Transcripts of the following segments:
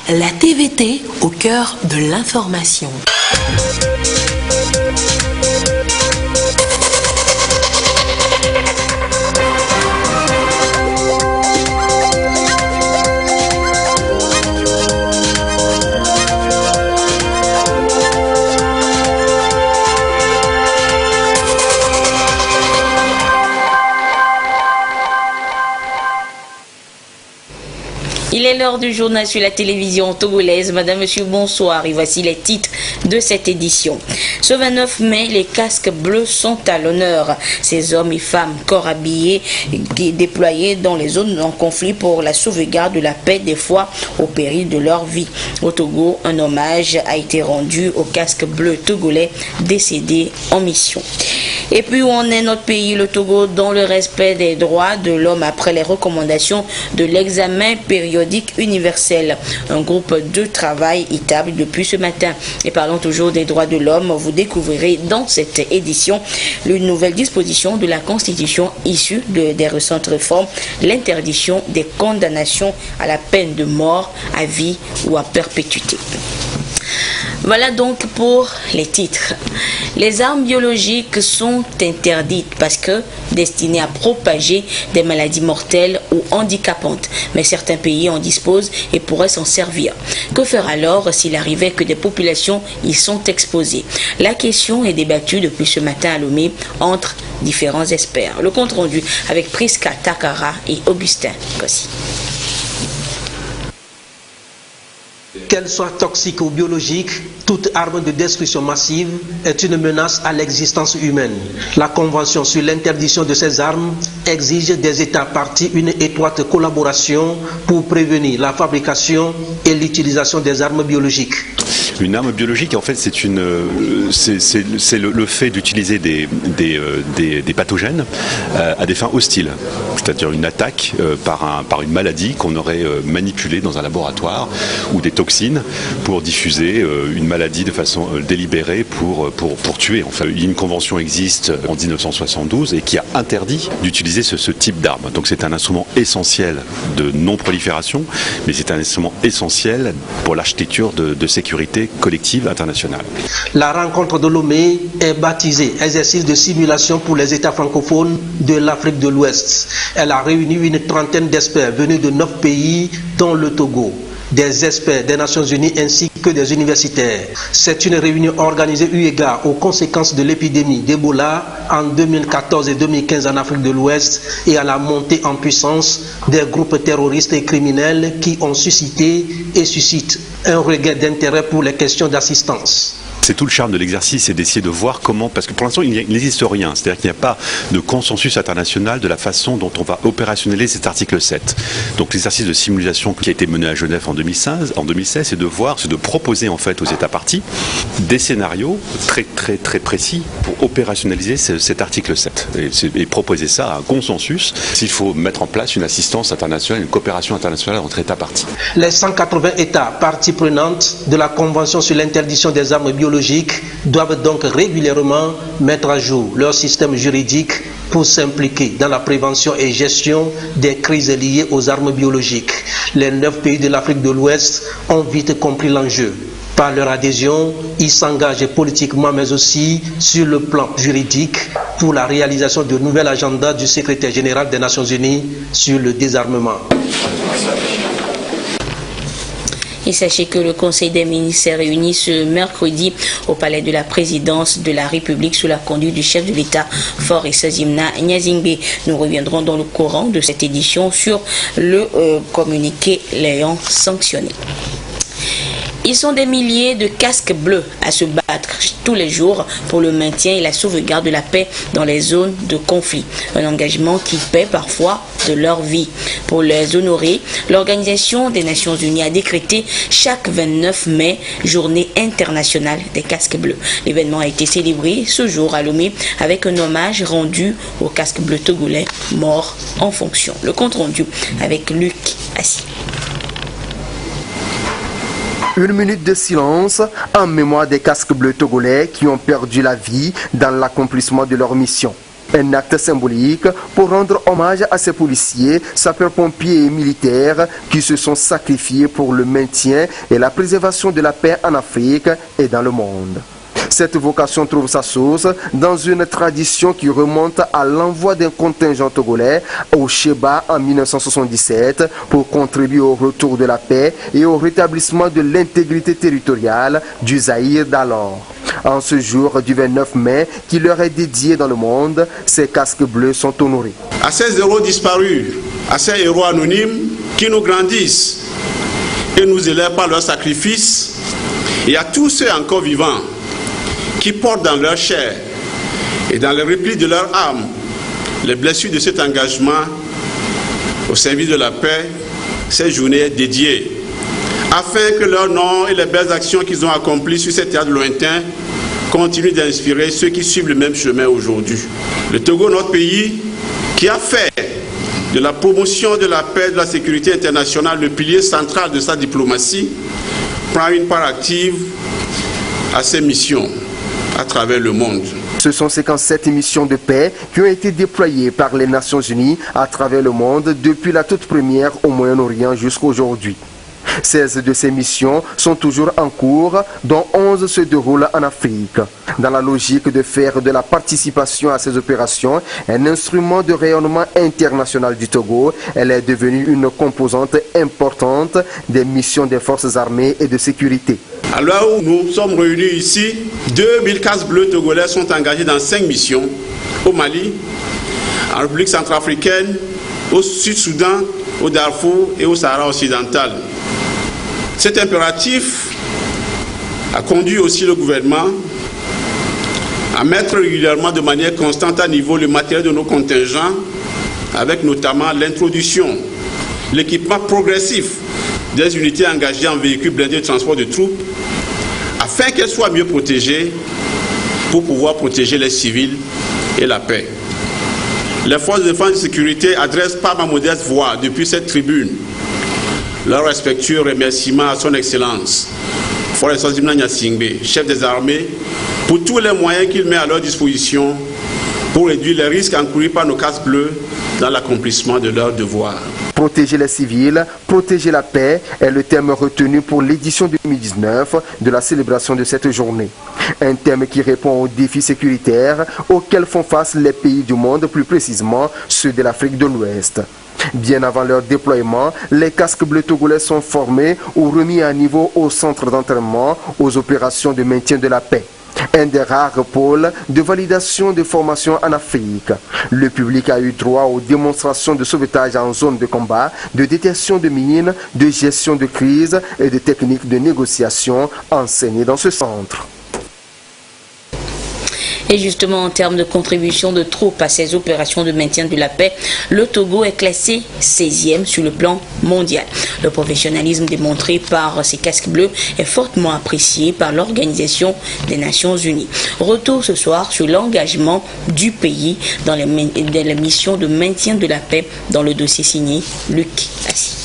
La TVT au cœur de l'information. Il est l'heure du journal sur la télévision togolaise. Madame, monsieur, bonsoir. Et voici les titres de cette édition. Ce 29 mai, les casques bleus sont à l'honneur. Ces hommes et femmes corps habillés déployés dans les zones en conflit pour la sauvegarde de la paix, des fois au péril de leur vie. Au Togo, un hommage a été rendu aux casques bleus togolais décédés en mission. Et puis où en est notre pays, le Togo, dans le respect des droits de l'homme après les recommandations de l'examen périodique universel. Un groupe de travail établi depuis ce matin. Et parlons toujours des droits de l'homme, vous découvrirez dans cette édition une nouvelle disposition de la Constitution issue des récentes réformes, l'interdiction des condamnations à la peine de mort, à vie ou à perpétuité. Voilà donc pour les titres. Les armes biologiques sont interdites parce que destinées à propager des maladies mortelles ou handicapantes. Mais certains pays en disposent et pourraient s'en servir. Que faire alors s'il arrivait que des populations y sont exposées? La question est débattue depuis ce matin à Lomé entre différents experts. Le compte rendu avec Priska Takara et Augustin Kossi. Qu'elle soit toxique ou biologique, toute arme de destruction massive est une menace à l'existence humaine. La Convention sur l'interdiction de ces armes exige des États parties une étroite collaboration pour prévenir la fabrication et l'utilisation des armes biologiques. Une arme biologique, en fait, c'est le fait d'utiliser des pathogènes à des fins hostiles, c'est-à-dire une attaque par une maladie qu'on aurait manipulée dans un laboratoire ou des toxines pour diffuser une maladie de façon délibérée pour tuer. Enfin, une convention existe en 1972 et qui a interdit d'utiliser ce type d'arme. Donc c'est un instrument essentiel de non-prolifération, mais c'est un instrument essentiel pour l'architecture de sécurité collective internationale. La rencontre de Lomé est baptisée exercice de simulation pour les États francophones de l'Afrique de l'Ouest. Elle a réuni une trentaine d'experts venus de 9 pays, dont le Togo. Des experts des Nations Unies ainsi que des universitaires. C'est une réunion organisée eu égard aux conséquences de l'épidémie d'Ebola en 2014 et 2015 en Afrique de l'Ouest et à la montée en puissance des groupes terroristes et criminels qui ont suscité et suscitent un regain d'intérêt pour les questions d'assistance. C'est tout le charme de l'exercice, c'est d'essayer de voir comment, parce que pour l'instant il n'existe rien, c'est-à-dire qu'il n'y a pas de consensus international de la façon dont on va opérationnaliser cet article 7. Donc l'exercice de simulation qui a été mené à Genève en 2016, c'est de proposer en fait aux États parties des scénarios très précis pour opérationnaliser cet article 7 et proposer ça à un consensus s'il faut mettre en place une assistance internationale, une coopération internationale entre États parties. Les 180 États parties prenantes de la Convention sur l'interdiction des armes biologiques doivent donc régulièrement mettre à jour leur système juridique pour s'impliquer dans la prévention et gestion des crises liées aux armes biologiques. Les 9 pays de l'Afrique de l'Ouest ont vite compris l'enjeu. Par leur adhésion, ils s'engagent politiquement mais aussi sur le plan juridique pour la réalisation du nouvel agenda du secrétaire général des Nations Unies sur le désarmement. Et sachez que le Conseil des ministres s'est réuni ce mercredi au palais de la présidence de la République sous la conduite du chef de l'État, Faure Issazimna Nyazingbe. Nous reviendrons dans le courant de cette édition sur le communiqué l'ayant sanctionné. Ils sont des milliers de casques bleus à se battre tous les jours pour le maintien et la sauvegarde de la paix dans les zones de conflit. Un engagement qui paie parfois de leur vie. Pour les honorer, l'Organisation des Nations Unies a décrété chaque 29 mai journée internationale des casques bleus. L'événement a été célébré ce jour à Lomé avec un hommage rendu aux casques bleus togolais morts en fonction. Le compte rendu avec Luc Assis. Une minute de silence en mémoire des casques bleus togolais qui ont perdu la vie dans l'accomplissement de leur mission. Un acte symbolique pour rendre hommage à ces policiers, sapeurs-pompiers et militaires qui se sont sacrifiés pour le maintien et la préservation de la paix en Afrique et dans le monde. Cette vocation trouve sa source dans une tradition qui remonte à l'envoi d'un contingent togolais au Sheba en 1977 pour contribuer au retour de la paix et au rétablissement de l'intégrité territoriale du Zaïre d'alors. En ce jour du 29 mai qui leur est dédié dans le monde, ces casques bleus sont honorés. À ces héros disparus, à ces héros anonymes qui nous grandissent et nous élèvent par leur sacrifice, et à tous ceux encore vivants qui portent dans leur chair et dans les replis de leur âme les blessures de cet engagement au service de la paix, cette journée est dédiée afin que leur nom et les belles actions qu'ils ont accomplies sur ces théâtres lointains continuent d'inspirer ceux qui suivent le même chemin aujourd'hui. Le Togo, notre pays, qui a fait de la promotion de la paix et de la sécurité internationale le pilier central de sa diplomatie, prend une part active à ces missions à travers le monde. Ce sont 57 missions de paix qui ont été déployées par les Nations Unies à travers le monde depuis la toute première au Moyen-Orient jusqu'à aujourd'hui. 16 de ces missions sont toujours en cours, dont 11 se déroulent en Afrique. Dans la logique de faire de la participation à ces opérations un instrument de rayonnement international du Togo, elle est devenue une composante importante des missions des forces armées et de sécurité. À l'heure où nous sommes réunis ici, 2000 casques bleus togolais sont engagés dans 5 missions au Mali, en République centrafricaine, au Sud-Soudan, au Darfour et au Sahara occidental. Cet impératif a conduit aussi le gouvernement à mettre régulièrement de manière constante à niveau le matériel de nos contingents, avec notamment l'introduction, l'équipement progressif des unités engagées en véhicules blindés de transport de troupes, afin qu'elles soient mieux protégées pour pouvoir protéger les civils et la paix. Les forces de défense et de sécurité adressent par ma modeste voix depuis cette tribune leur respectueux remerciement à son Excellence, Forest Gnassingbé, chef des armées, pour tous les moyens qu'il met à leur disposition pour réduire les risques encourus par nos casques bleus dans l'accomplissement de leurs devoirs. Protéger les civils, protéger la paix est le thème retenu pour l'édition 2019 de la célébration de cette journée. Un thème qui répond aux défis sécuritaires auxquels font face les pays du monde, plus précisément ceux de l'Afrique de l'Ouest. Bien avant leur déploiement, les casques bleus togolais sont formés ou remis à niveau au centre d'entraînement aux opérations de maintien de la paix. Un des rares pôles de validation de formation en Afrique. Le public a eu droit aux démonstrations de sauvetage en zone de combat, de détection de mines, de gestion de crise et de techniques de négociation enseignées dans ce centre. Et justement, en termes de contribution de troupes à ces opérations de maintien de la paix, le Togo est classé 16e sur le plan mondial. Le professionnalisme démontré par ces casques bleus est fortement apprécié par l'Organisation des Nations Unies. Retour ce soir sur l'engagement du pays dans les missions de maintien de la paix dans le dossier signé Luc Assis.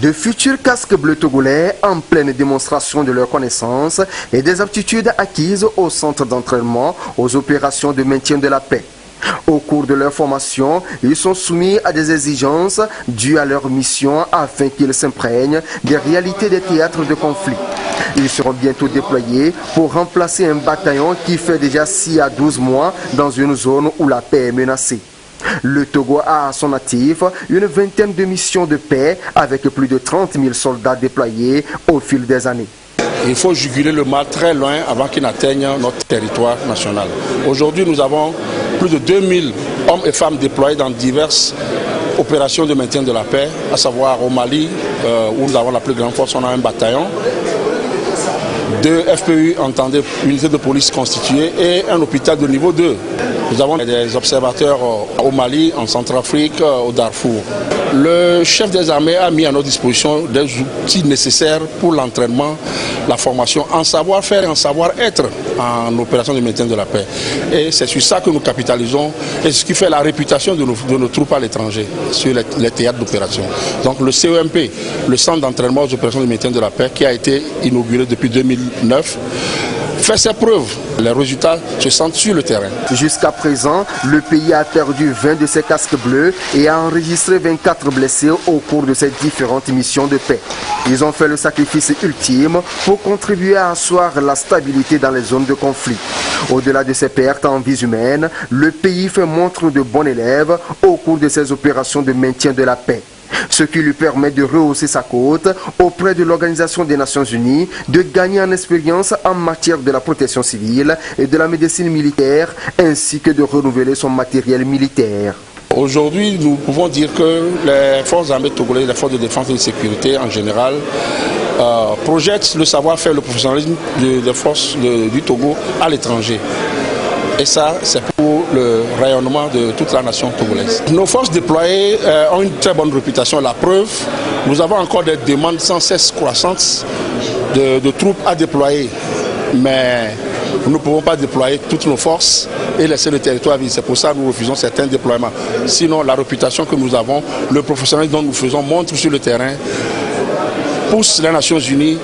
De futurs casques bleus togolais en pleine démonstration de leurs connaissances et des aptitudes acquises au centre d'entraînement aux opérations de maintien de la paix. Au cours de leur formation, ils sont soumis à des exigences dues à leur mission afin qu'ils s'imprègnent des réalités des théâtres de conflit. Ils seront bientôt déployés pour remplacer un bataillon qui fait déjà 6 à 12 mois dans une zone où la paix est menacée. Le Togo a à son actif une vingtaine de missions de paix avec plus de 30 000 soldats déployés au fil des années. Il faut juguler le mal très loin avant qu'il n'atteigne notre territoire national. Aujourd'hui, nous avons plus de 2000 hommes et femmes déployés dans diverses opérations de maintien de la paix, à savoir au Mali, où nous avons la plus grande force, on a un bataillon. 2 FPU, entendez, unités de police constituées, et un hôpital de niveau 2. Nous avons des observateurs au Mali, en Centrafrique, au Darfour. Le chef des armées a mis à notre disposition des outils nécessaires pour l'entraînement, la formation en savoir-faire et en savoir-être en opération de maintien de la paix. Et c'est sur ça que nous capitalisons et ce qui fait la réputation de nos troupes à l'étranger, sur les théâtres d'opération. Donc le CEMP, le centre d'entraînement aux opérations de maintien de la paix, qui a été inauguré depuis 2009, fait ses preuves. Les résultats se sentent sur le terrain. Jusqu'à présent, le pays a perdu 20 de ses casques bleus et a enregistré 24 blessés au cours de ces différentes missions de paix. Ils ont fait le sacrifice ultime pour contribuer à asseoir la stabilité dans les zones de conflit. Au-delà de ces pertes en vies humaines, le pays fait montre de bon élève au cours de ses opérations de maintien de la paix. Ce qui lui permet de rehausser sa cote auprès de l'Organisation des Nations Unies, de gagner en expérience en matière de la protection civile et de la médecine militaire, ainsi que de renouveler son matériel militaire. Aujourd'hui, nous pouvons dire que les forces armées togolaises, les forces de défense et de sécurité en général, projettent le savoir-faire, le professionnalisme des forces du Togo à l'étranger. Et ça, c'est pour le rayonnement de toute la nation togolaise. Nos forces déployées ont une très bonne réputation. La preuve, nous avons encore des demandes sans cesse croissantes de troupes à déployer. Mais nous ne pouvons pas déployer toutes nos forces et laisser le territoire vide. C'est pour ça que nous refusons certains déploiements. Sinon, la réputation que nous avons, le professionnalisme dont nous faisons montre sur le terrain, pousse les Nations Unies,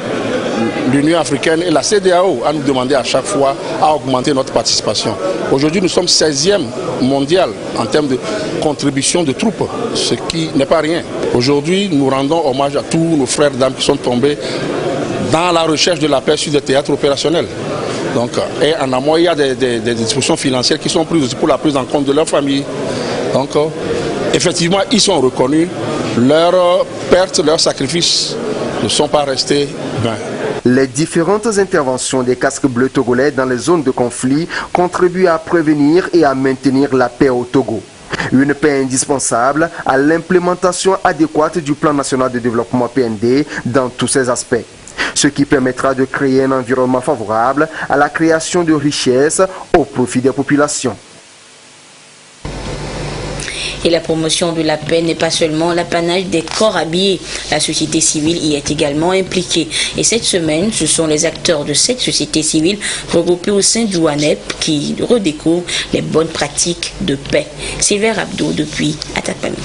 l'Union africaine et la CEDEAO à nous demander à chaque fois à augmenter notre participation. Aujourd'hui, nous sommes 16e mondial en termes de contribution de troupes, ce qui n'est pas rien. Aujourd'hui, nous rendons hommage à tous nos frères d'armes qui sont tombés dans la recherche de la paix sur des théâtres opérationnels. Donc, et en amont, il y a des dispositions financières qui sont prises aussi pour la prise en compte de leur famille. Donc, effectivement, ils sont reconnus. Leurs pertes, leurs sacrifices ne sont pas restés vains. Les différentes interventions des casques bleus togolais dans les zones de conflit contribuent à prévenir et à maintenir la paix au Togo. Une paix indispensable à l'implémentation adéquate du plan national de développement PND dans tous ses aspects. Ce qui permettra de créer un environnement favorable à la création de richesses au profit des populations. Et la promotion de la paix n'est pas seulement l'apanage des corps habillés. La société civile y est également impliquée. Et cette semaine, ce sont les acteurs de cette société civile regroupés au sein du WANEP qui redécouvrent les bonnes pratiques de paix. Sylvain Abdo depuis Atakpami.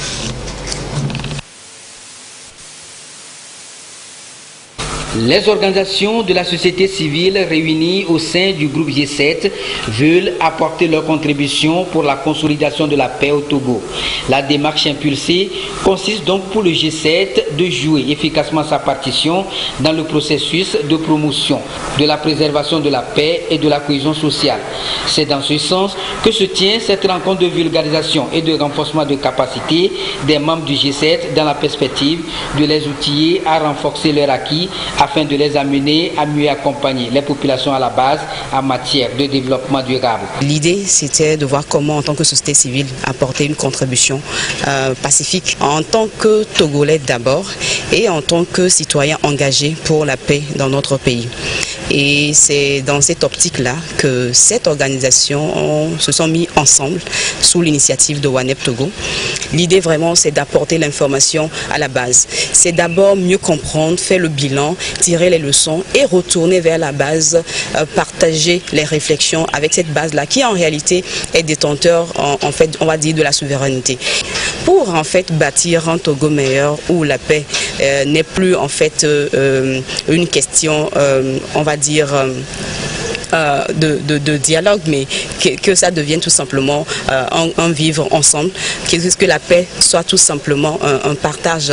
Les organisations de la société civile réunies au sein du groupe G7 veulent apporter leur contribution pour la consolidation de la paix au Togo. La démarche impulsée consiste donc pour le G7 de jouer efficacement sa partition dans le processus de promotion de la préservation de la paix et de la cohésion sociale. C'est dans ce sens que se tient cette rencontre de vulgarisation et de renforcement de capacité des membres du G7 dans la perspective de les outiller à renforcer leur acquis afin de les amener à mieux accompagner les populations à la base en matière de développement durable. L'idée, c'était de voir comment, en tant que société civile, apporter une contribution pacifique en tant que Togolais d'abord et en tant que citoyen engagé pour la paix dans notre pays. Et c'est dans cette optique-là que cette organisation se sont mis ensemble sous l'initiative de WANEP Togo. L'idée vraiment, c'est d'apporter l'information à la base. C'est d'abord mieux comprendre, faire le bilan, tirer les leçons et retourner vers la base, partager les réflexions avec cette base-là qui en réalité est détenteur, en fait, on va dire, de la souveraineté. Pour en fait bâtir un Togo meilleur où la paix n'est plus en fait une question, on va dire, de dialogue, mais que ça devienne tout simplement un vivre ensemble, que la paix soit tout simplement un partage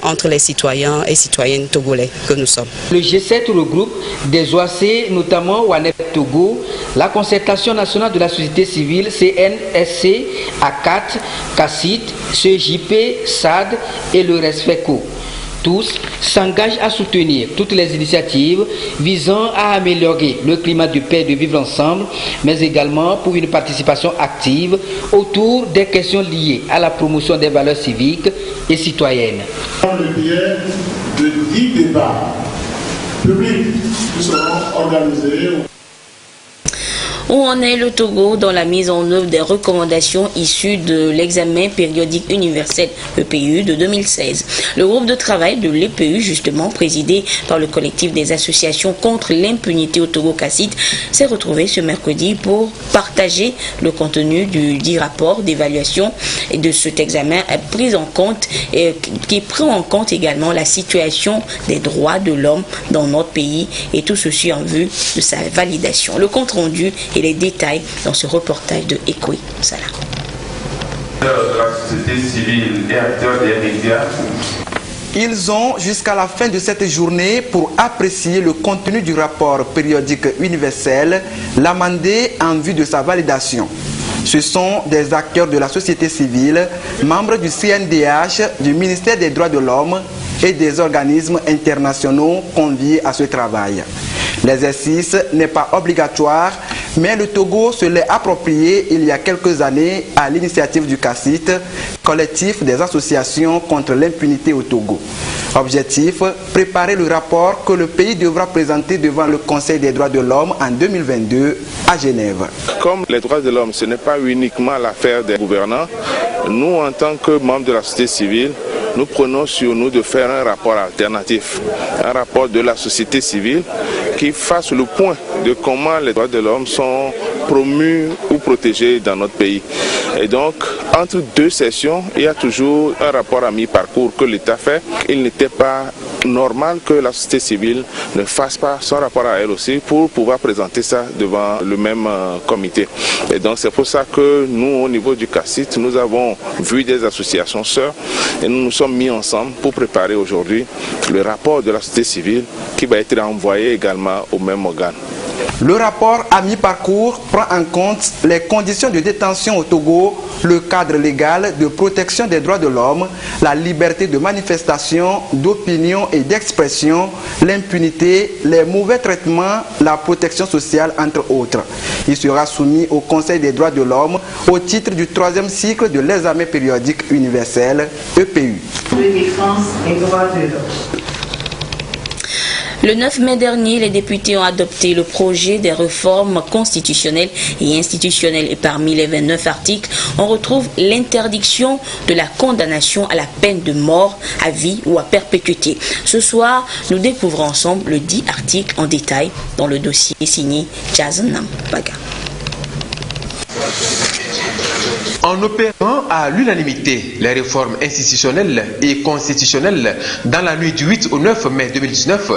entre les citoyens et citoyennes togolais que nous sommes. Le G7 regroupe des OAC, notamment WANEP Togo, la Concertation nationale de la société civile, CNSC, ACAT, CACIT, CJP, SAD et le RESFECO. Tous s'engagent à soutenir toutes les initiatives visant à améliorer le climat de paix et de vivre ensemble, mais également pour une participation active autour des questions liées à la promotion des valeurs civiques et citoyennes. Le biais de 10 débats publics qui seront organisés. Où en est le Togo dans la mise en œuvre des recommandations issues de l'examen périodique universel EPU de 2016? Le groupe de travail de l'EPU, justement présidé par le collectif des associations contre l'impunité au Togo-Cassit, s'est retrouvé ce mercredi pour partager le contenu du dit rapport d'évaluation et de cet examen qui prend en compte également la situation des droits de l'homme dans notre pays, et tout ceci en vue de sa validation. Le compte rendu et les détails dans ce reportage de Ekoui Salah. De la société civile et acteurs des médias. Ils ont jusqu'à la fin de cette journée pour apprécier le contenu du rapport périodique universel, l'amender en vue de sa validation. Ce sont des acteurs de la société civile, membres du CNDH, du ministère des Droits de l'Homme et des organismes internationaux conviés à ce travail. L'exercice n'est pas obligatoire, mais le Togo se l'est approprié il y a quelques années à l'initiative du CACIT, collectif des associations contre l'impunité au Togo. Objectif, préparer le rapport que le pays devra présenter devant le Conseil des droits de l'homme en 2022 à Genève. Comme les droits de l'homme, ce n'est pas uniquement l'affaire des gouvernants, nous, en tant que membres de la société civile, nous prenons sur nous de faire un rapport alternatif, un rapport de la société civile qui fasse le point de comment les droits de l'homme sont promus ou protégés dans notre pays. Et donc, entre deux sessions, il y a toujours un rapport à mi-parcours que l'État fait. Il n'était pas normal que la société civile ne fasse pas son rapport à elle aussi pour pouvoir présenter ça devant le même comité. Et donc, c'est pour ça que nous, au niveau du CACIT, nous avons vu des associations sœurs et nous nous sommes mis ensemble pour préparer aujourd'hui le rapport de la société civile qui va être envoyé également au même organe. Le rapport à mi-parcours prend en compte les conditions de détention au Togo, le cadre légal de protection des droits de l'homme, la liberté de manifestation, d'opinion et d'expression, l'impunité, les mauvais traitements, la protection sociale, entre autres. Il sera soumis au Conseil des droits de l'homme au titre du 3e cycle de l'examen périodique universel EPU. De défense des droits de l'homme. Le 9 mai dernier, les députés ont adopté le projet des réformes constitutionnelles et institutionnelles. Et parmi les 29 articles, on retrouve l'interdiction de la condamnation à la peine de mort, à vie ou à perpétuité. Ce soir, nous découvrons ensemble le 10 articles en détail dans le dossier signé Jazanam Baga. En opérant à l'unanimité les réformes institutionnelles et constitutionnelles dans la nuit du 8 au 9 mai 2019,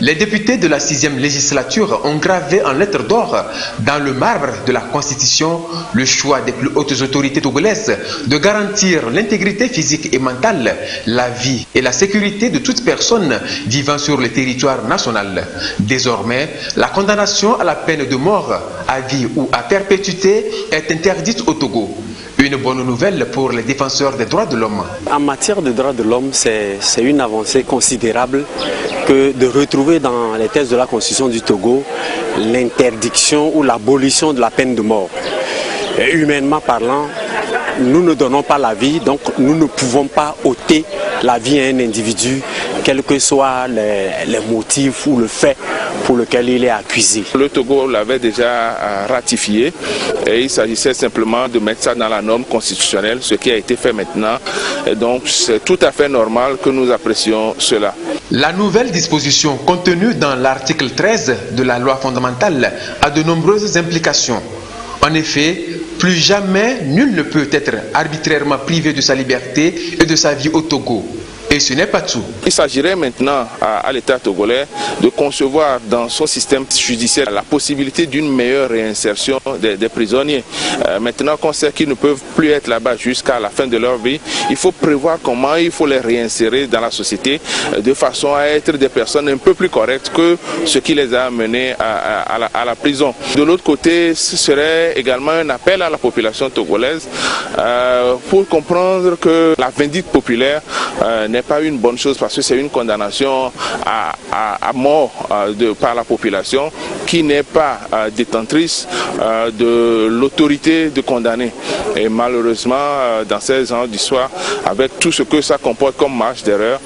les députés de la 6e législature ont gravé en lettres d'or dans le marbre de la Constitution le choix des plus hautes autorités togolaises de garantir l'intégrité physique et mentale, la vie et la sécurité de toute personne vivant sur le territoire national. Désormais, la condamnation à la peine de mort, à vie ou à perpétuité est interdite au Togo. Une bonne nouvelle pour les défenseurs des droits de l'homme. En matière de droits de l'homme, c'est une avancée considérable que de retrouver dans les textes de la Constitution du Togo l'interdiction ou l'abolition de la peine de mort. Et humainement parlant, nous ne donnons pas la vie, donc nous ne pouvons pas ôter la vie à un individu, quels que soient les motifs ou le fait pour lequel il est accusé. Le Togo l'avait déjà ratifié et il s'agissait simplement de mettre ça dans la norme constitutionnelle, ce qui a été fait maintenant. Et donc c'est tout à fait normal que nous apprécions cela. La nouvelle disposition contenue dans l'article 13 de la loi fondamentale a de nombreuses implications. En effet, plus jamais nul ne peut être arbitrairement privé de sa liberté et de sa vie au Togo. Et ce n'est pas tout. Il s'agirait maintenant à l'État togolais de concevoir dans son système judiciaire la possibilité d'une meilleure réinsertion des prisonniers. Maintenant qu'on sait qu'ils ne peuvent plus être là-bas jusqu'à la fin de leur vie, il faut prévoir comment il faut les réinsérer dans la société de façon à être des personnes un peu plus correctes que ce qui les a amenés à la prison. De l'autre côté, ce serait également un appel à la population togolaise pour comprendre que la vindicte populaire n'est pas une bonne chose parce que c'est une condamnation à mort par la population qui n'est pas détentrice de l'autorité de condamner. Et malheureusement, dans ces genres d'histoire, avec tout ce que ça comporte comme marge d'erreur,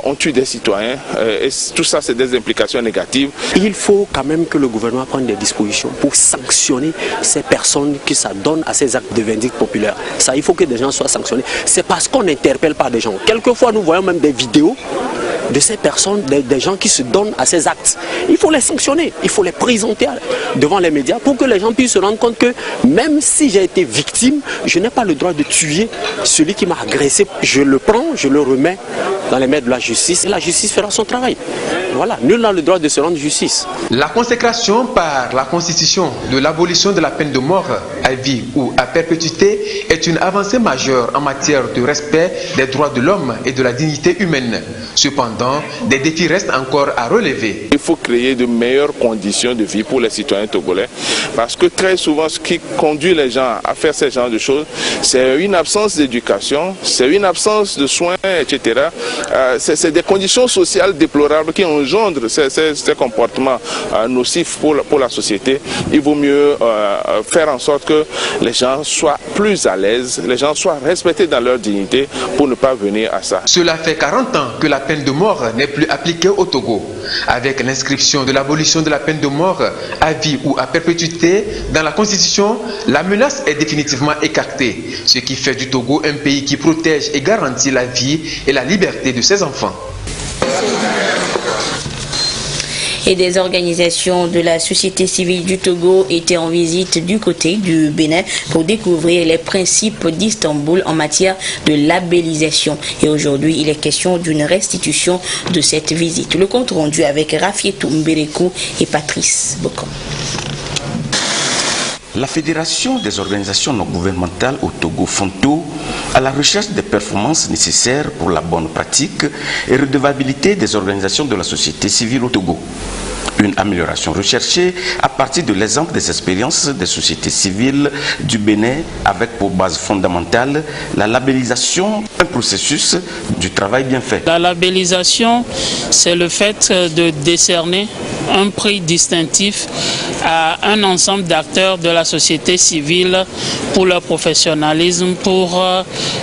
on tue des citoyens et tout ça, c'est des implications négatives. Il faut quand même que le gouvernement prenne des dispositions pour sanctionner ces personnes qui s'adonnent à ces actes de vindicte populaire. Ça, il faut que des gens soient sanctionnés. C'est parce qu'on n'interpelle pas des gens. Quelquefois, nous voyons même des vidéos de ces personnes, des gens qui se donnent à ces actes. Il faut les sanctionner, il faut les présenter devant les médias pour que les gens puissent se rendre compte que même si j'ai été victime, je n'ai pas le droit de tuer celui qui m'a agressé. Je le prends, je le remets dans les mains de la justice et la justice fera son travail. Voilà, nul n'a le droit de se rendre justice. La consécration par la Constitution de l'abolition de la peine de mort à vie ou à perpétuité est une avancée majeure en matière de respect des droits de l'homme et de la dignité humaine. Cependant, des défis restent encore à relever. Il faut créer de meilleures conditions de vie pour les citoyens togolais parce que très souvent, ce qui conduit les gens à faire ce genre de choses, c'est une absence d'éducation, c'est une absence de soins, etc. C'est des conditions sociales déplorables qui engendrent ces comportements nocifs pour la société. Il vaut mieux faire en sorte que les gens soient plus à l'aise, les gens soient respectés dans leur dignité pour ne pas venir à ça. Cela fait 40 ans que la peine de mort n'est plus appliquée au Togo. Avec l'inscription de l'abolition de la peine de mort à vie ou à perpétuité dans la Constitution, la menace est définitivement écartée, ce qui fait du Togo un pays qui protège et garantit la vie et la liberté de ses enfants. Et des organisations de la société civile du Togo étaient en visite du côté du Bénin pour découvrir les principes d'Istanbul en matière de labellisation. Et aujourd'hui, il est question d'une restitution de cette visite. Le compte rendu avec Rafietou Mbérekou et Patrice Bocom. La Fédération des organisations non gouvernementales au Togo, FONTO, à la recherche des performances nécessaires pour la bonne pratique et redevabilité des organisations de la société civile au Togo. Une amélioration recherchée à partir de l'exemple des expériences des sociétés civiles du Bénin avec pour base fondamentale la labellisation, un processus du travail bien fait. La labellisation, c'est le fait de décerner un prix distinctif à un ensemble d'acteurs de la société civile pour leur professionnalisme, pour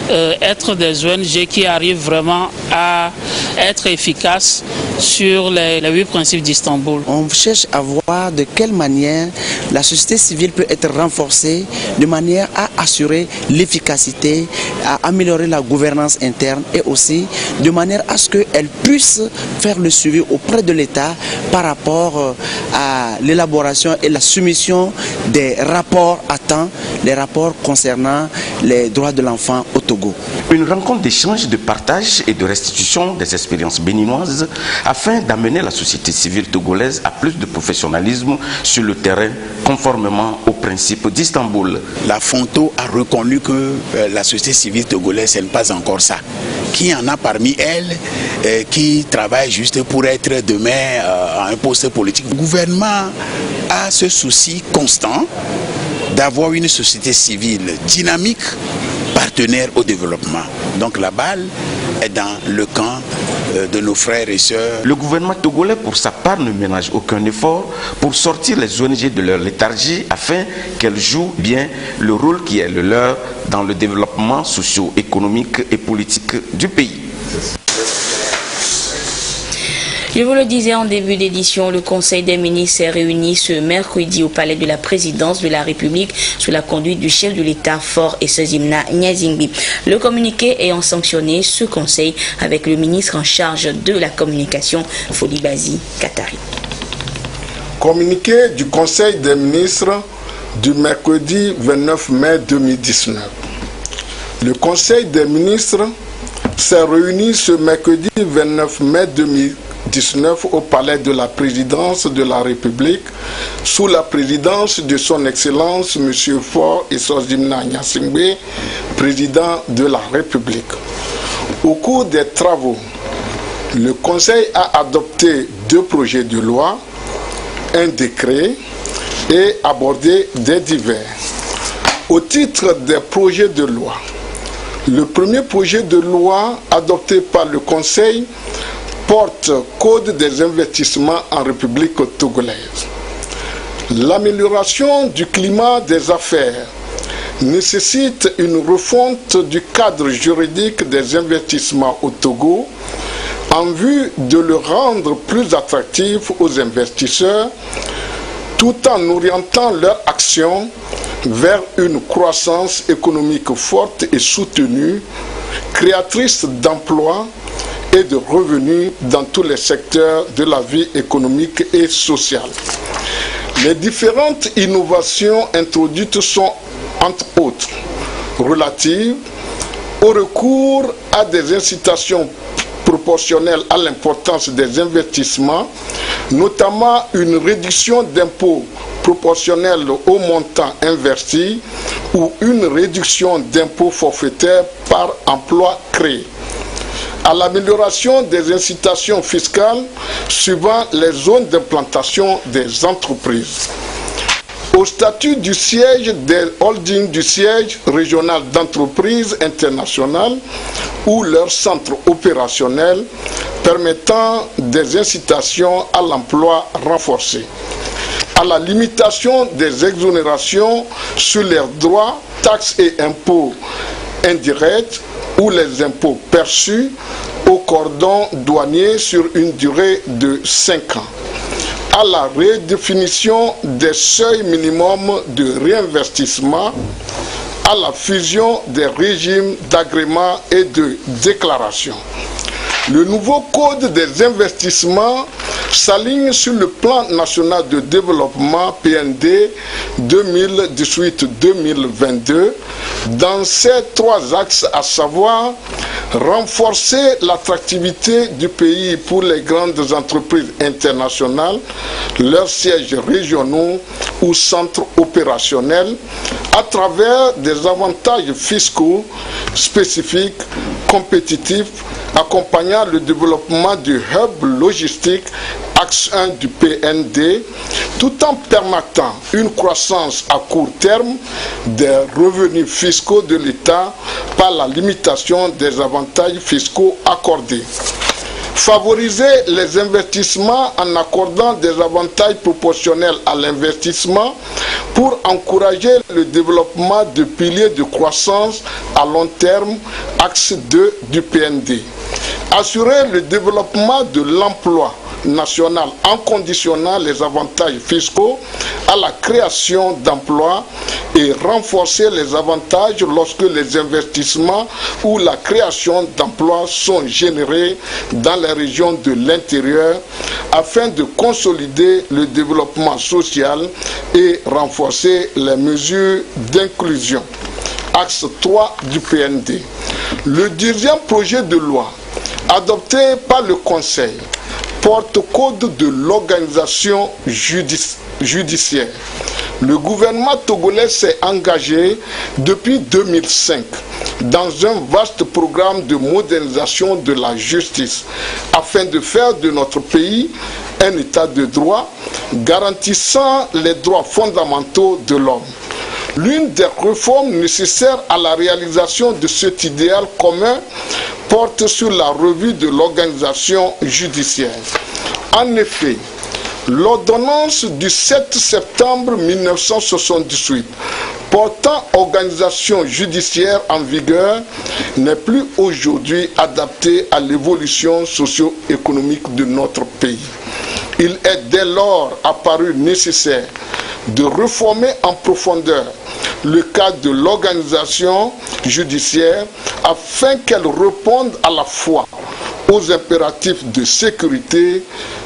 être des ONG qui arrivent vraiment à être efficaces sur les 8 principes d'Istanbul. On cherche à voir de quelle manière la société civile peut être renforcée de manière à assurer l'efficacité, à améliorer la gouvernance interne et aussi de manière à ce qu'elle puisse faire le suivi auprès de l'État par rapport à l'élaboration et la soumission des rapports à temps, les rapports concernant les droits de l'enfant au Togo. Une rencontre d'échange, de partage et de restitution des expériences béninoises afin d'amener la société civile togolaise à plus de professionnalisme sur le terrain conformément aux principes d'Istanbul. La FONTO a reconnu que la société civile togolaise, ce n'est pas encore ça. Qu'il y en a parmi elles qui travaillent juste pour être demain à un poste politique. Le gouvernement a ce souci constant d'avoir une société civile dynamique, partenaire au développement. Donc la balle est dans le camp de nos frères et sœurs. Le gouvernement togolais, pour sa part, ne ménage aucun effort pour sortir les ONG de leur léthargie afin qu'elles jouent bien le rôle qui est le leur dans le développement socio-économique et politique du pays. Je vous le disais en début d'édition, le Conseil des ministres s'est réuni ce mercredi au Palais de la Présidence de la République sous la conduite du chef de l'État Faure Essozimna Nyazingbi. Le communiqué ayant sanctionné ce conseil avec le ministre en charge de la communication, Folibazi Katari. Communiqué du Conseil des ministres du mercredi 29 mai 2019. Le Conseil des ministres s'est réuni ce mercredi 29 mai 2019 au Palais de la Présidence de la République sous la présidence de son Excellence M. Faure Essozimna Nyazingbi, président de la République. Au cours des travaux, le Conseil a adopté 2 projets de loi, un décret et abordé des divers. Au titre des projets de loi, Le premier projet de loi adopté par le Conseil porte Code des investissements en République togolaise. L'amélioration du climat des affaires nécessite une refonte du cadre juridique des investissements au Togo en vue de le rendre plus attractif aux investisseurs tout en orientant leur action vers une croissance économique forte et soutenue, créatrice d'emplois et de revenus dans tous les secteurs de la vie économique et sociale. Les différentes innovations introduites sont, entre autres, relatives au recours à des incitations proportionnelles à l'importance des investissements, notamment une réduction d'impôts proportionnelle au montant investi ou une réduction d'impôts forfaitaires par emploi créé, à l'amélioration des incitations fiscales suivant les zones d'implantation des entreprises, au statut du siège des holdings du siège régional d'entreprises internationales ou leur centre opérationnel permettant des incitations à l'emploi renforcées, à la limitation des exonérations sur les droits, taxes et impôts indirects ou les impôts perçus au cordon douanier sur une durée de 5 ans, à la redéfinition des seuils minimums de réinvestissement, à la fusion des régimes d'agrément et de déclaration. Le nouveau Code des investissements s'aligne sur le Plan national de développement PND 2018-2022 dans ces 3 axes, à savoir renforcer l'attractivité du pays pour les grandes entreprises internationales, leurs sièges régionaux ou centres opérationnels, à travers des avantages fiscaux spécifiques, compétitifs, accompagnant le développement du hub logistique axe 1 du PND, tout en permettant une croissance à court terme des revenus fiscaux de l'État par la limitation des avantages fiscaux accordés. Favoriser les investissements en accordant des avantages proportionnels à l'investissement pour encourager le développement de piliers de croissance à long terme, axe 2 du PND. Assurer le développement de l'emploi national en conditionnant les avantages fiscaux à la création d'emplois et renforcer les avantages lorsque les investissements ou la création d'emplois sont générés dans les régions de l'intérieur afin de consolider le développement social et renforcer les mesures d'inclusion. Axe 3 du PND. Le 10e projet de loi adopté par le Conseil porte Code de l'organisation judiciaire. Le gouvernement togolais s'est engagé depuis 2005 dans un vaste programme de modernisation de la justice afin de faire de notre pays un état de droit garantissant les droits fondamentaux de l'homme. L'une des réformes nécessaires à la réalisation de cet idéal commun porte sur la revue de l'organisation judiciaire. En effet, l'ordonnance du 7 septembre 1978 portant organisation judiciaire en vigueur n'est plus aujourd'hui adaptée à l'évolution socio-économique de notre pays. Il est dès lors apparu nécessaire de réformer en profondeur le cadre de l'organisation judiciaire afin qu'elle réponde à la fois aux impératifs de sécurité,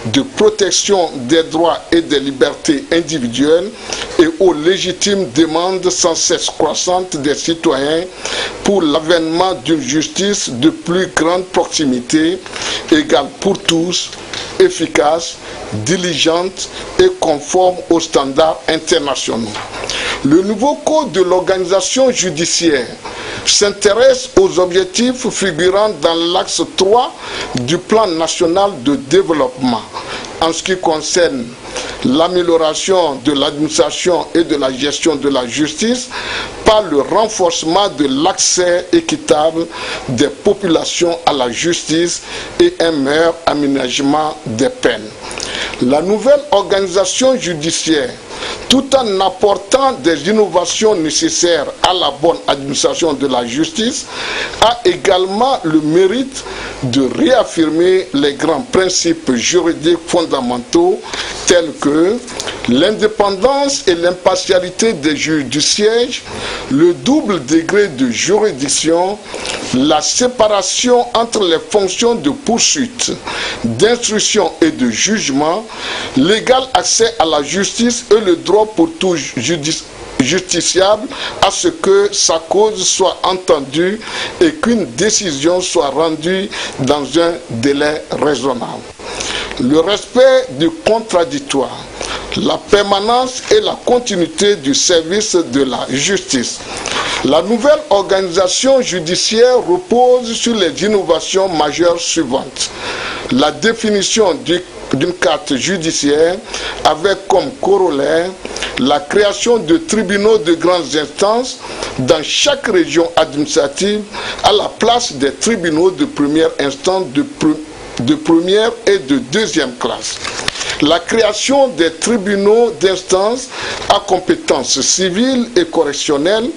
de protection des droits et des libertés individuelles et aux légitimes demandes sans cesse croissantes des citoyens pour l'avènement d'une justice de plus grande proximité, égale pour tous, efficace, diligente et conforme aux standards internationaux. Le nouveau Code de l'organisation judiciaire s'intéresse aux objectifs figurant dans l'axe 3 du Plan national de développement en ce qui concerne l'amélioration de l'administration et de la gestion de la justice par le renforcement de l'accès équitable des populations à la justice et un meilleur aménagement des peines. La nouvelle organisation judiciaire, tout en apportant des innovations nécessaires à la bonne administration de la justice, a également le mérite de réaffirmer les grands principes juridiques fondamentaux tels que l'indépendance et l'impartialité des juges du siège, le double degré de juridiction, la séparation entre les fonctions de poursuite, d'instruction et de jugement, l'égal accès à la justice et le droit pour tout justiciable à ce que sa cause soit entendue et qu'une décision soit rendue dans un délai raisonnable. Le respect du contradictoire, la permanence et la continuité du service de la justice. La nouvelle organisation judiciaire repose sur les innovations majeures suivantes. La définition d'une carte judiciaire avec comme corollaire la création de tribunaux de grandes instances dans chaque région administrative à la place des tribunaux de première instance de première et de deuxième classe. La création des tribunaux d'instance à compétence civile et correctionnelle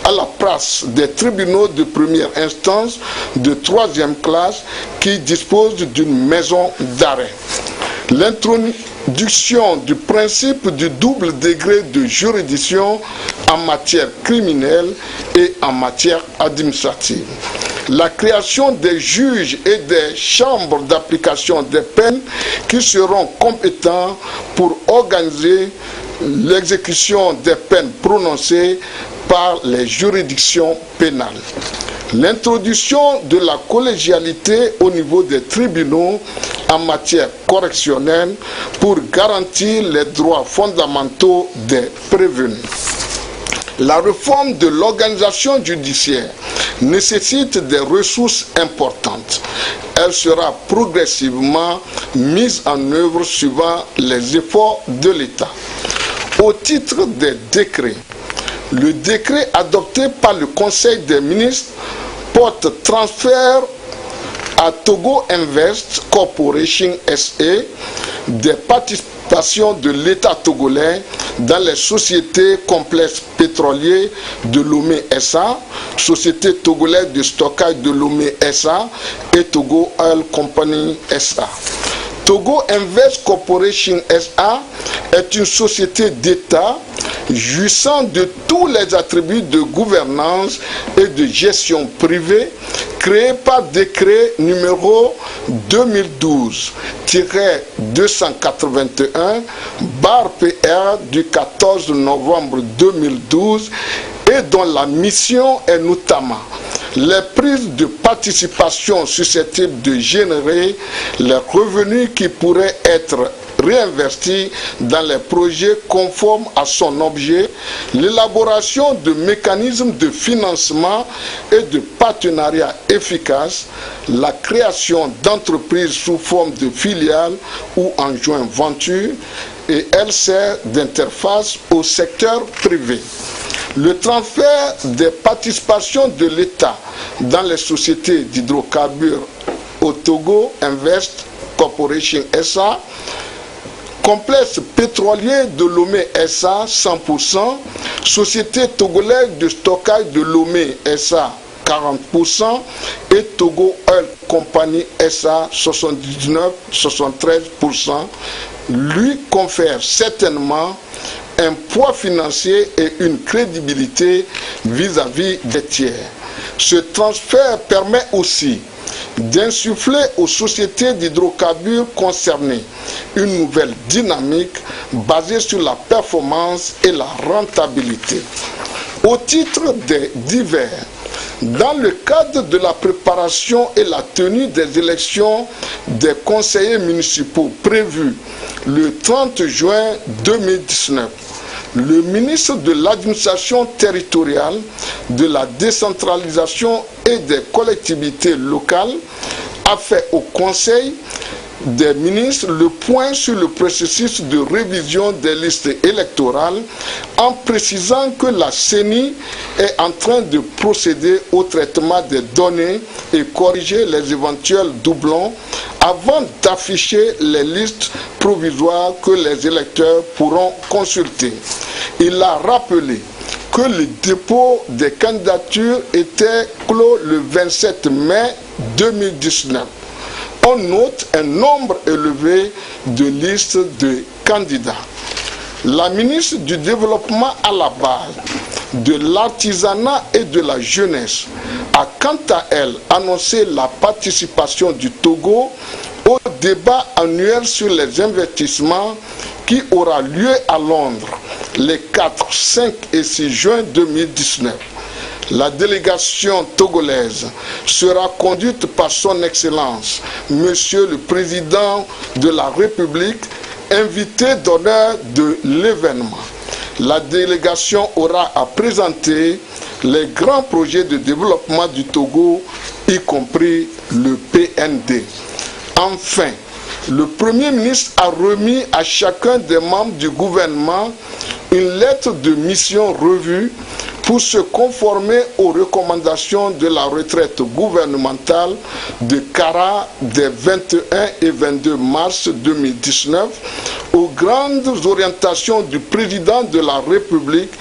à la place des tribunaux de première instance de troisième classe qui disposent d'une maison d'arrêt. L'introduction du principe du double degré de juridiction en matière criminelle et en matière administrative. La création des juges et des chambres d'application des peines qui seront compétents pour organiser l'exécution des peines prononcées par les juridictions pénales. L'introduction de la collégialité au niveau des tribunaux en matière correctionnelle pour garantir les droits fondamentaux des prévenus. La réforme de l'organisation judiciaire nécessite des ressources importantes. Elle sera progressivement mise en œuvre suivant les efforts de l'État. Au titre des décrets, le décret adopté par le Conseil des ministres porte transfert à Togo Invest Corporation SA des participations de l'État togolais dans les sociétés complexes pétroliers de Lomé SA, Société togolaise de stockage de Lomé SA et Togo Oil Company SA. Togo Invest Corporation SA est une société d'État jouissant de tous les attributs de gouvernance et de gestion privée créée par décret numéro 2012-281/PR du 14 novembre 2012 et dont la mission est notamment les prises de participation susceptibles de générer les revenus qui pourraient être réinvestis dans les projets conformes à son objet, l'élaboration de mécanismes de financement et de partenariats efficaces, la création d'entreprises sous forme de filiales ou en joint venture, et elle sert d'interface au secteur privé. Le transfert des participations de l'État dans les sociétés d'hydrocarbures au Togo Invest Corporation SA, complexe pétrolier de Lomé SA 100%, Société togolaise de stockage de Lomé SA 40% et Togo Oil Company SA 79-73%, lui confère certainement un poids financier et une crédibilité vis-à-vis des tiers. Ce transfert permet aussi d'insuffler aux sociétés d'hydrocarbures concernées une nouvelle dynamique basée sur la performance et la rentabilité. Au titre des divers, dans le cadre de la préparation et la tenue des élections des conseillers municipaux prévues le 30 juin 2019, le ministre de l'administration territoriale, de la décentralisation et des collectivités locales a fait au Conseil des ministres le point sur le processus de révision des listes électorales en précisant que la CENI est en train de procéder au traitement des données et corriger les éventuels doublons avant d'afficher les listes provisoires que les électeurs pourront consulter. Il a rappelé que le dépôt des candidatures était clos le 27 mai 2019. On note un nombre élevé de listes de candidats. La ministre du Développement à la base, de l'artisanat et de la jeunesse a quant à elle annoncé la participation du Togo au débat annuel sur les investissements qui aura lieu à Londres les 4, 5 et 6 juin 2019. La délégation togolaise sera conduite par son Excellence, Monsieur le Président de la République, invité d'honneur de l'événement. La délégation aura à présenter les grands projets de développement du Togo, y compris le PND. Enfin, le Premier ministre a remis à chacun des membres du gouvernement une lettre de mission revue pour se conformer aux recommandations de la retraite gouvernementale de Kara des 21 et 22 mars 2019, aux grandes orientations du président de la République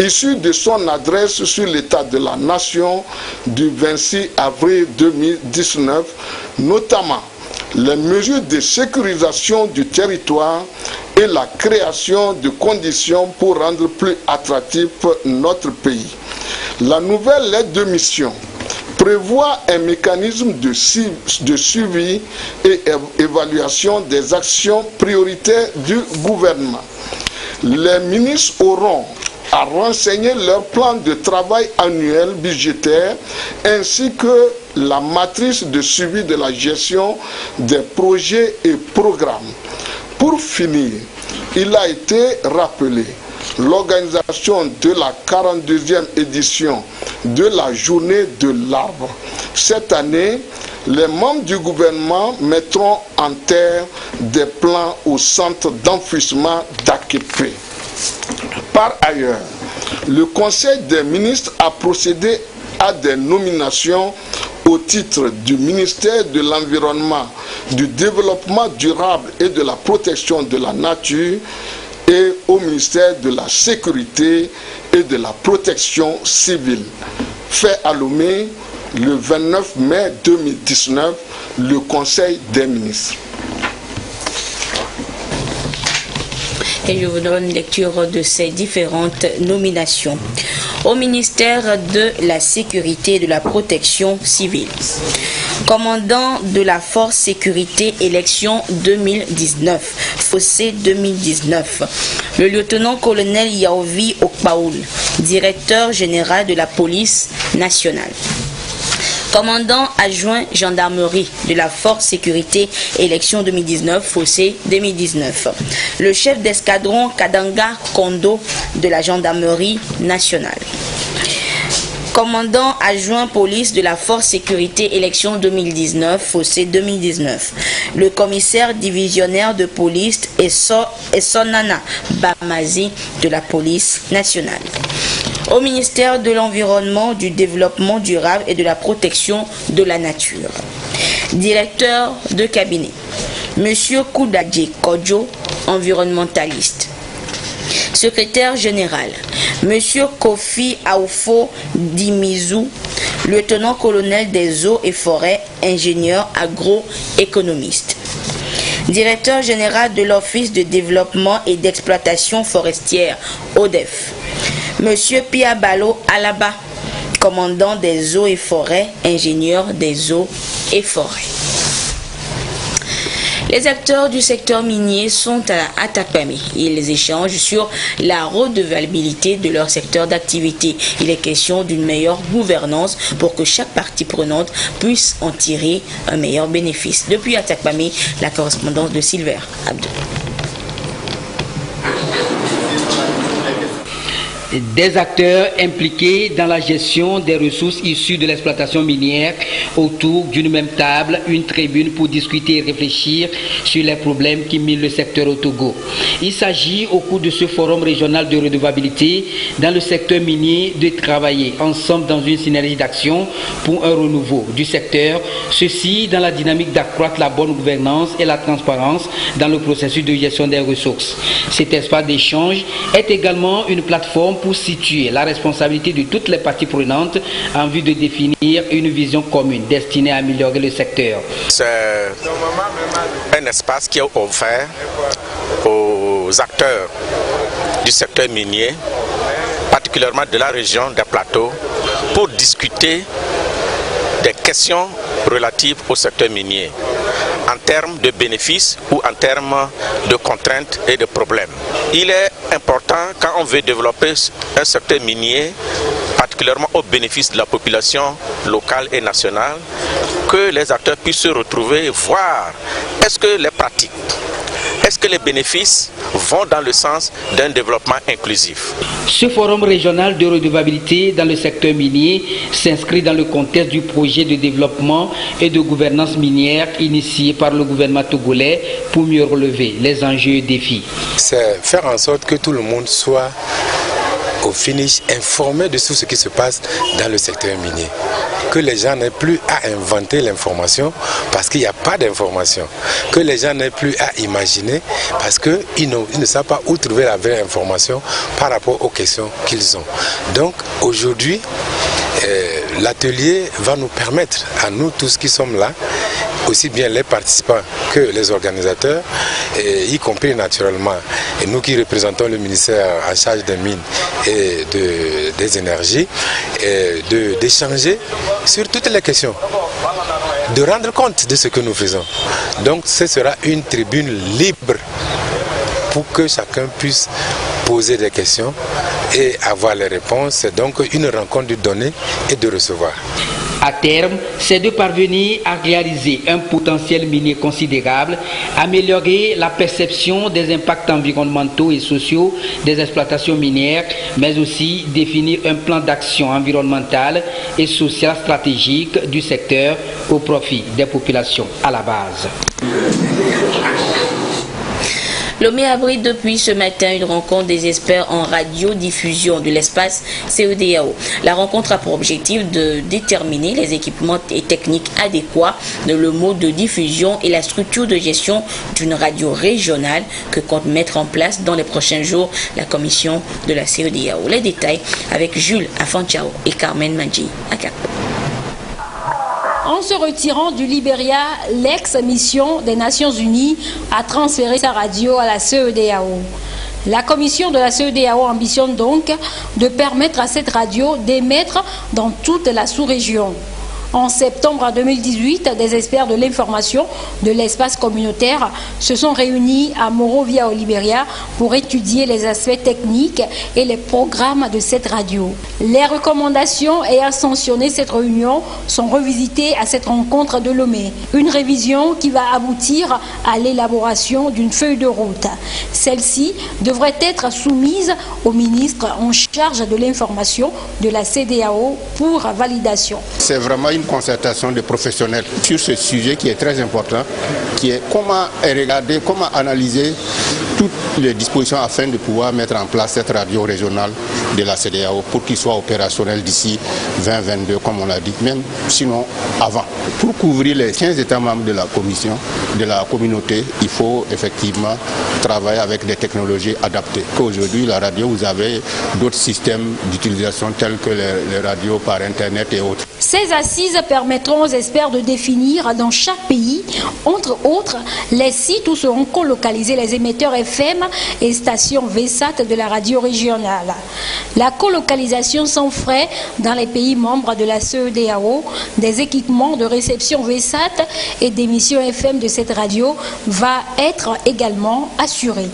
issues de son adresse sur l'état de la nation du 26 avril 2019, notamment les mesures de sécurisation du territoire et la création de conditions pour rendre plus attractif notre pays. La nouvelle lettre de mission prévoit un mécanisme de suivi et évaluation des actions prioritaires du gouvernement. Les ministres auront à renseigner leur plan de travail annuel budgétaire ainsi que la matrice de suivi de la gestion des projets et programmes. Pour finir, il a été rappelé l'organisation de la 42e édition de la journée de l'arbre. Cette année, les membres du gouvernement mettront en terre des plans au centre d'enfouissement d'Aképé. Par ailleurs, le Conseil des ministres a procédé à des nominations au titre du ministère de l'Environnement, du Développement durable et de la protection de la nature et au ministère de la Sécurité et de la protection civile. Fait à Lomé le 29 mai 2019, le Conseil des ministres. Et je vous donne lecture de ces différentes nominations. Au ministère de la Sécurité et de la Protection civile. Commandant de la Force Sécurité élection 2019, Fossé 2019. Le lieutenant-colonel Yaovi Okpaoul, directeur général de la police nationale. Commandant adjoint gendarmerie de la Force Sécurité élection 2019, Fossé 2019. Le chef d'escadron Kadanga Kondo de la gendarmerie nationale. Commandant adjoint police de la Force Sécurité élection 2019, Fossé 2019. Le commissaire divisionnaire de police Essonana Bamazi de la police nationale. Au ministère de l'Environnement, du Développement durable et de la protection de la nature. Directeur de cabinet, Monsieur Koudadje Kodjo, environnementaliste. Secrétaire général, Monsieur Kofi Aoufo Dimizou, lieutenant-colonel des eaux et forêts, ingénieur agroéconomiste. Directeur général de l'Office de développement et d'exploitation forestière, ODEF. Monsieur Piabalo Alaba, commandant des eaux et forêts, ingénieur des eaux et forêts. Les acteurs du secteur minier sont à Atakpamé. Ils échangent sur la redevabilité de leur secteur d'activité. Il est question d'une meilleure gouvernance pour que chaque partie prenante puisse en tirer un meilleur bénéfice. Depuis Atakpamé, la correspondance de Silver Abdou. Des acteurs impliqués dans la gestion des ressources issues de l'exploitation minière autour d'une même table, une tribune pour discuter et réfléchir sur les problèmes qui minent le secteur au Togo. Il s'agit au cours de ce forum régional de redevabilité dans le secteur minier de travailler ensemble dans une synergie d'action pour un renouveau du secteur, ceci dans la dynamique d'accroître la bonne gouvernance et la transparence dans le processus de gestion des ressources. Cet espace d'échange est également une plateforme pour situer la responsabilité de toutes les parties prenantes en vue de définir une vision commune destinée à améliorer le secteur. C'est un espace qui est offert aux acteurs du secteur minier, particulièrement de la région des plateaux, pour discuter des questions relatives au secteur minier, en termes de bénéfices ou en termes de contraintes et de problèmes. Il est important, quand on veut développer un secteur minier, particulièrement au bénéfice de la population locale et nationale, que les acteurs puissent se retrouver et voir est-ce que les pratiques, est-ce que les bénéfices vont dans le sens d'un développement inclusif. Ce forum régional de redevabilité dans le secteur minier s'inscrit dans le contexte du projet de développement et de gouvernance minière initié par le gouvernement togolais pour mieux relever les enjeux et défis. C'est faire en sorte que tout le monde soit au finish informé de tout ce qui se passe dans le secteur minier. Que les gens n'aient plus à inventer l'information parce qu'il n'y a pas d'information. Que les gens n'aient plus à imaginer parce qu'ils ne savent pas où trouver la vraie information par rapport aux questions qu'ils ont. Donc aujourd'hui, l'atelier va nous permettre à nous tous qui sommes là, aussi bien les participants que les organisateurs, y compris naturellement et nous qui représentons le ministère en charge des mines et des énergies, d'échanger sur toutes les questions, de rendre compte de ce que nous faisons. Donc ce sera une tribune libre pour que chacun puisse poser des questions et avoir les réponses. C'est donc une rencontre de donner et de recevoir. À terme, c'est de parvenir à réaliser un potentiel minier considérable, améliorer la perception des impacts environnementaux et sociaux des exploitations minières, mais aussi définir un plan d'action environnementale et social stratégique du secteur au profit des populations à la base. Lomé abrite depuis ce matin une rencontre des experts en radiodiffusion de l'espace CEDEAO. La rencontre a pour objectif de déterminer les équipements et techniques adéquats, le mode de diffusion et la structure de gestion d'une radio régionale que compte mettre en place dans les prochains jours la commission de la CEDEAO. Les détails avec Jules Afanchao et Carmen Manji. En se retirant du Libéria, l'ex-mission des Nations Unies a transféré sa radio à la CEDEAO. La commission de la CEDEAO ambitionne donc de permettre à cette radio d'émettre dans toute la sous-région. En septembre 2018, des experts de l'information de l'espace communautaire se sont réunis à Monrovia au Libéria pour étudier les aspects techniques et les programmes de cette radio. Les recommandations ayant sanctionné cette réunion sont revisitées à cette rencontre de Lomé. Une révision qui va aboutir à l'élaboration d'une feuille de route. Celle-ci devrait être soumise au ministre en charge de l'information de la CEDEAO pour validation. C'est vraiment une concertation de professionnels sur ce sujet qui est très important, qui est comment regarder, comment analyser toutes les dispositions afin de pouvoir mettre en place cette radio régionale de la CEDEAO pour qu'il soit opérationnel d'ici 2022, comme on l'a dit, même sinon avant. Pour couvrir les 15 États membres de la commission, de la communauté, il faut effectivement travailler avec des technologies adaptées. Aujourd'hui, la radio, vous avez d'autres systèmes d'utilisation tels que les radios par Internet et autres. Ces assises permettront aux experts de définir dans chaque pays, entre autres, les sites où seront colocalisés les émetteurs FM et stations VSAT de la radio régionale. La colocalisation sans frais dans les pays membres de la CEDEAO des équipements de réception VSAT et d'émission FM de cette radio va être également assurée.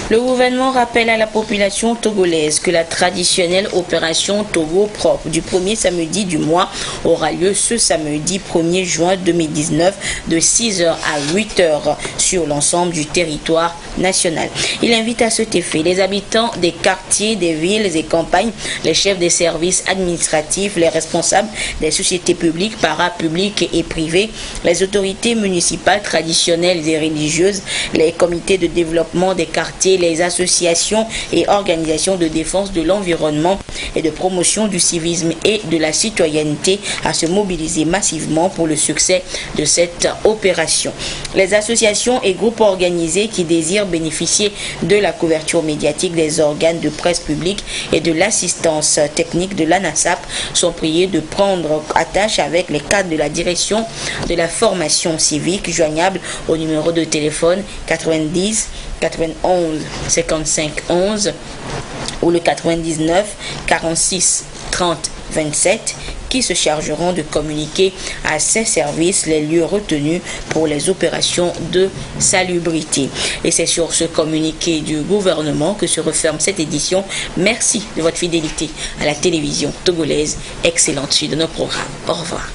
Le gouvernement rappelle à la population togolaise que la traditionnelle opération Togo propre du premier samedi du mois aura lieu ce samedi 1er juin 2019 de 6h à 8h sur l'ensemble du territoire national. Il invite à cet effet les habitants des quartiers, des villes et campagnes, les chefs des services administratifs, les responsables des sociétés publiques, parapubliques et privées, les autorités municipales, traditionnelles et religieuses, les comités de développement des quartiers, les associations et organisations de défense de l'environnement et de promotion du civisme et de la citoyenneté à se mobiliser massivement pour le succès de cette opération. Les associations et groupes organisés qui désirent bénéficier de la couverture médiatique des organes de presse publique et de l'assistance technique de l'ANASAP sont priés de prendre attache avec les cadres de la direction de la formation civique, joignable au numéro de téléphone 90 91 55 11 ou le 99 46 30 27 qui se chargeront de communiquer à ces services les lieux retenus pour les opérations de salubrité. Et c'est sur ce communiqué du gouvernement que se referme cette édition. Merci de votre fidélité à la télévision togolaise. Excellente suite de nos programmes. Au revoir.